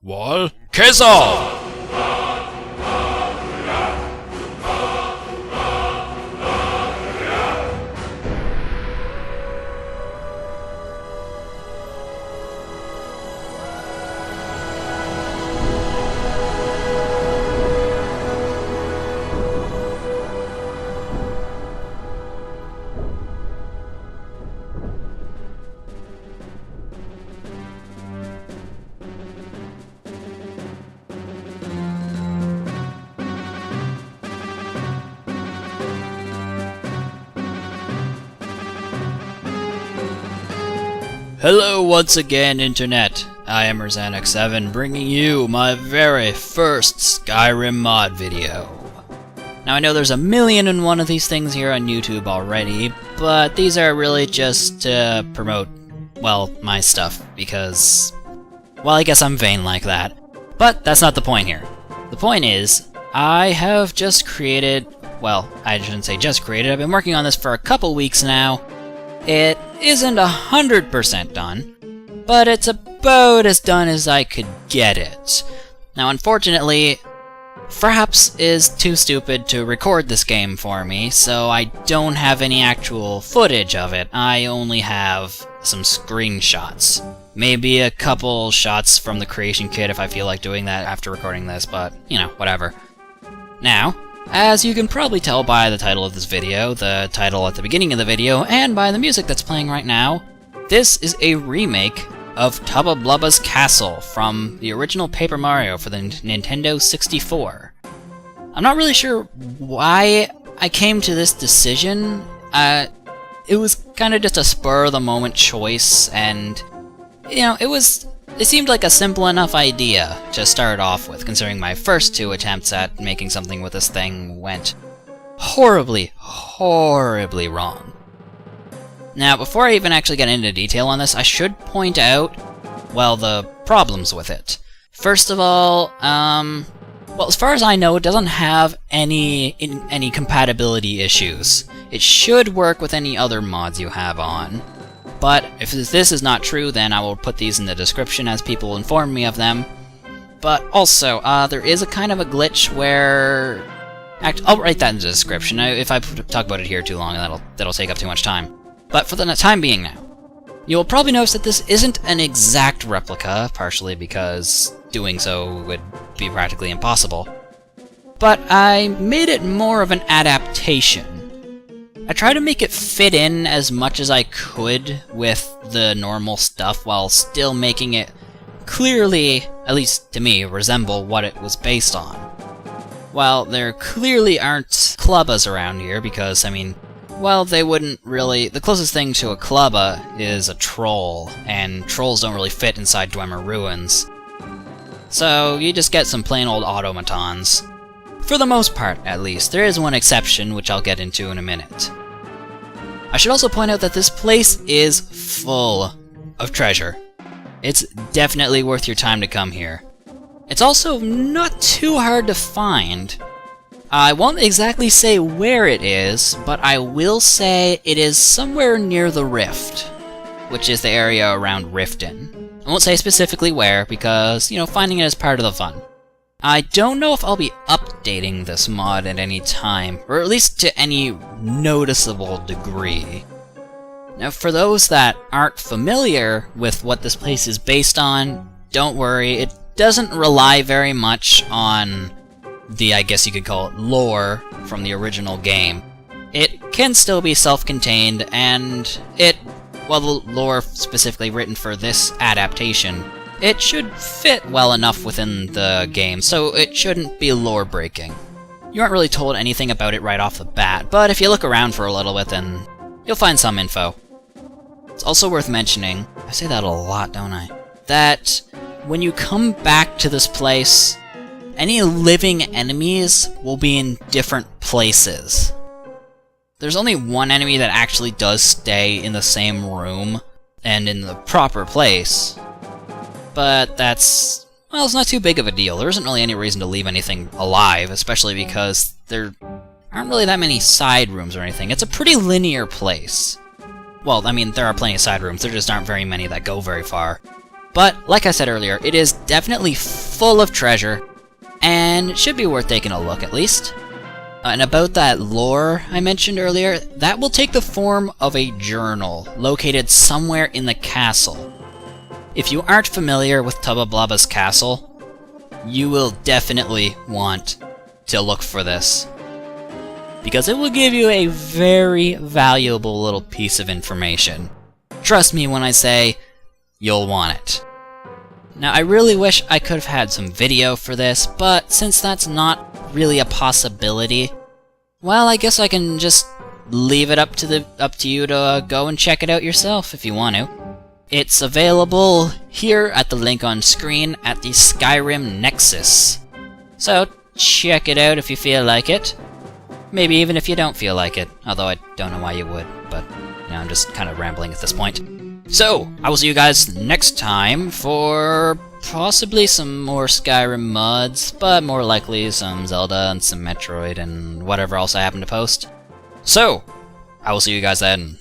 Wall Kessel! Hello once again, Internet. I am Rosanix7, bringing you my very first Skyrim mod video. Now I know there's 1,000,001 of these things here on YouTube already, but these are really just to promote, well, my stuff, because, well, I guess I'm vain like that. But that's not the point here. The point is, I have just created, well, I shouldn't say just created, I've been working on this for a couple weeks now. It isn't 100% done, but it's about as done as I could get it. Now, unfortunately, Fraps is too stupid to record this game for me, so I don't have any actual footage of it. I only have some screenshots. Maybe a couple shots from the creation kit if I feel like doing that after recording this, but, you know, whatever. Now, as you can probably tell by the title of this video, the title at the beginning of the video, and by the music that's playing right now, this is a remake of Tubba Blubba's Castle from the original Paper Mario for the Nintendo 64. I'm not really sure why I came to this decision. It was kind of just a spur-of-the-moment choice, and, you know, it seemed like a simple enough idea to start off with, considering my first two attempts at making something with this thing went horribly, horribly wrong. Now, before I even actually get into detail on this, I should point out, well, the problems with it. First of all, well, as far as I know, it doesn't have any compatibility issues. It should work with any other mods you have on. But if this is not true, then I will put these in the description as people inform me of them. But also, there is a kind of a glitch where... I'll write that in the description. If I talk about it here too long, that'll take up too much time. But for the time being now, you'll probably notice that this isn't an exact replica, partially because doing so would be practically impossible. But I made it more of an adaptation. I tried to make it fit in as much as I could with the normal stuff while still making it clearly, at least to me, resemble what it was based on. While there clearly aren't clubbas around here because, I mean, well, they wouldn't really... The closest thing to a clubba is a troll, and trolls don't really fit inside Dwemer Ruins. So you just get some plain old automatons. For the most part, at least. There is one exception, which I'll get into in a minute. I should also point out that this place is full of treasure. It's definitely worth your time to come here. It's also not too hard to find. I won't exactly say where it is, but I will say it is somewhere near the Rift, which is the area around Riften. I won't say specifically where, because, you know, finding it is part of the fun. I don't know if I'll be updating this mod at any time, or at least to any noticeable degree. Now, for those that aren't familiar with what this place is based on, don't worry, it doesn't rely very much on the, I guess you could call it, lore from the original game. It can still be self-contained, and well, the lore specifically written for this adaptation, it should fit well enough within the game, so it shouldn't be lore-breaking. You aren't really told anything about it right off the bat, but if you look around for a little bit, then you'll find some info. It's also worth mentioning, I say that a lot, don't I, that when you come back to this place, any living enemies will be in different places. There's only one enemy that actually does stay in the same room, and in the proper place. But that's... well, it's not too big of a deal. There isn't really any reason to leave anything alive, especially because there aren't really that many side rooms or anything. It's a pretty linear place. Well, I mean, there are plenty of side rooms, there just aren't very many that go very far. But, like I said earlier, it is definitely full of treasure, and it should be worth taking a look at least. And about that lore I mentioned earlier, that will take the form of a journal located somewhere in the castle. If you aren't familiar with Tubba Blubba's castle, you will definitely want to look for this, because it will give you a very valuable little piece of information. Trust me when I say you'll want it. Now, I really wish I could have had some video for this, but since that's not really a possibility, well, I guess I can just leave it up to you to go and check it out yourself if you want to. It's available here at the link on screen at the Skyrim Nexus. So check it out if you feel like it. Maybe even if you don't feel like it, although I don't know why you would, but you know, I'm just kind of rambling at this point. So, I will see you guys next time for possibly some more Skyrim mods, but more likely some Zelda and some Metroid and whatever else I happen to post. So, I will see you guys then.